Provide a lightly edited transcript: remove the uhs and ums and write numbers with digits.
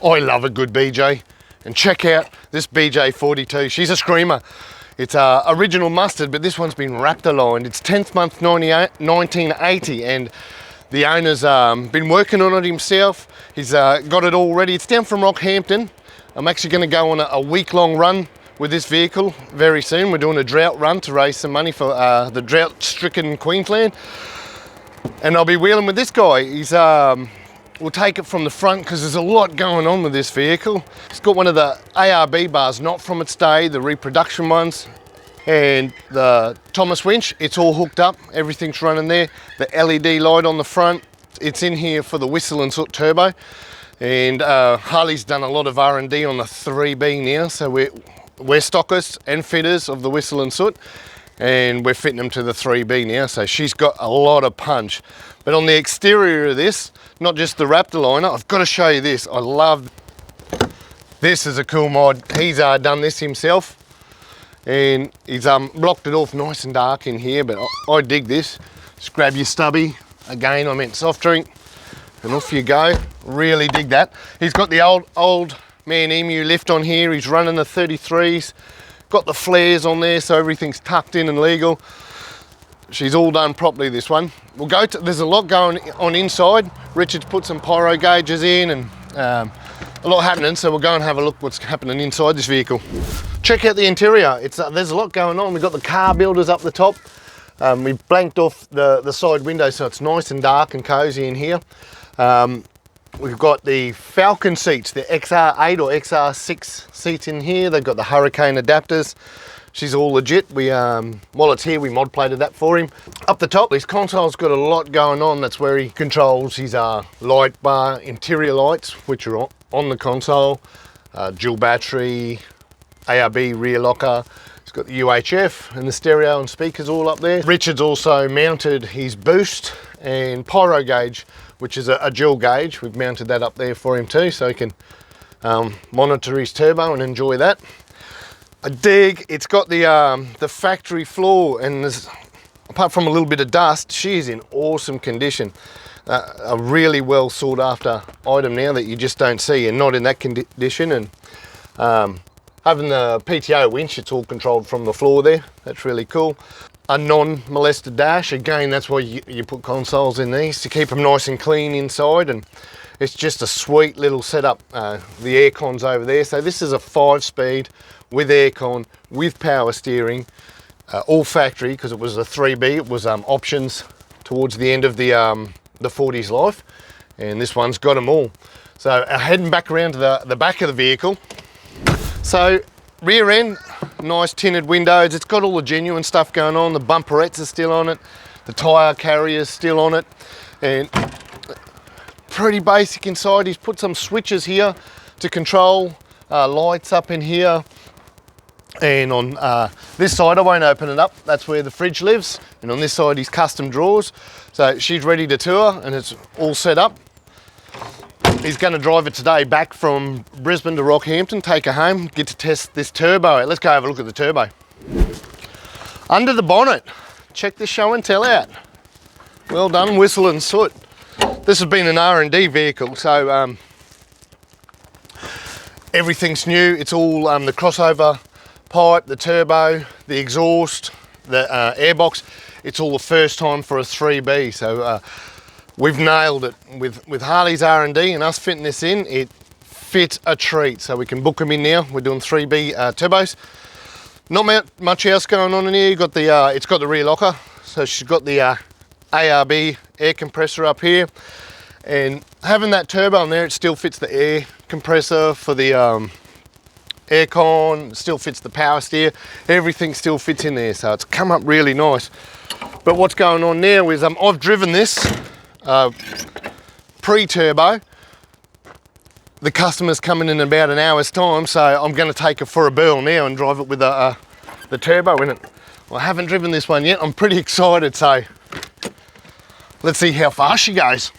I love a good BJ. And check out this BJ42. She's a screamer. It's original mustard, but this one's been Raptor lined. It's 10th month 1980, and the owner's been working on it himself. He's got it all ready. It's down from Rockhampton. I'm actually going to go on a week-long run with this vehicle very soon. We're doing a drought run to raise some money for the drought-stricken Queensland. And I'll be wheeling with this guy. He's we'll take it from the front because there's a lot going on with this vehicle. It's got one of the ARB bars, not from its day, the reproduction ones. And the Thomas winch, it's all hooked up, everything's running there. The LED light on the front, it's in here for the Whistle N Soot turbo. And Harley's done a lot of R&D on the 3B now, so we're stockers and fitters of the Whistle N Soot, and we're fitting them to the 3B now, so she's got a lot of punch. But on the exterior of this, not just the Raptor liner, I've got to show you this. I love this. Is a cool mod. He's done this himself, and he's blocked it off nice and dark in here, but I dig this. Just grab your stubby. Again, I meant soft drink, and off you go. Really dig that. He's got the old man emu lift on here. He's running the 33s. Got the flares on there, so everything's tucked in and legal. She's all done properly, this one. We'll go to, there's a lot going on inside. Richard's put some pyro gauges in, and a lot happening, so we'll go and have a look what's happening inside this vehicle. Check out the interior. There's a lot going on. We've got the car builders up the top. We've blanked off the side window, so it's nice and dark and cozy in here. We've got the Falcon seats, the XR8 or XR6 seats in here. They've got the Hurricane adapters. She's all legit. While it's here, we mod plated that for him. Up the top, this console's got a lot going on. That's where he controls his light bar, interior lights, which are on the console, dual battery, ARB rear locker. It's got the UHF and the stereo and speakers all up there. Richard's also mounted his boost and pyro gauge, which is a dual gauge. We've mounted that up there for him too, so he can monitor his turbo and enjoy that. I dig, it's got the factory floor, and apart from a little bit of dust, she's in awesome condition. A really well sought after item now that you just don't see, and not in that condition. And having the PTO winch, it's all controlled from the floor there. That's really cool. A non-molested dash, again, that's why you put consoles in these, to keep them nice and clean inside. And it's just a sweet little setup. The aircon's over there, so this is a 5-speed with aircon, with power steering, all factory, because it was a 3B. It was options towards the end of the 40s life, and this one's got them all. So heading back around to the back of the vehicle. So rear end, nice tinted windows. It's got all the genuine stuff going on. The bumperettes are still on it. The tyre carrier's still on it, and pretty basic inside. He's put some switches here to control lights up in here. And on this side, I won't open it up, that's where the fridge lives. And on this side, his custom drawers. So she's ready to tour, and it's all set up. He's going to drive it today back from Brisbane to Rockhampton, take her home, get to test this turbo out. Let's go have a look at the turbo. Under the bonnet, check this show and tell out. Well done, Whistle N Soot. This has been an R&D vehicle, so everything's new. It's all the crossover pipe, the turbo, the exhaust, the airbox. It's all the first time for a 3B, so we've nailed it with Harley's R&D and us fitting this in. It fits a treat, so we can book them in now. We're doing 3B turbos. Not much else going on in here. You've got the it's got the rear locker, so she's got the ARB air compressor up here, and having that turbo on there, it still fits the air compressor for the aircon, still fits the power steer, everything still fits in there, so it's come up really nice. But what's going on now is I've driven this pre-turbo. The customer's coming in about an hour's time, so I'm going to take her for a burl now and drive it with the turbo in it. Well, I haven't driven this one yet. I'm pretty excited, so let's see how far she goes.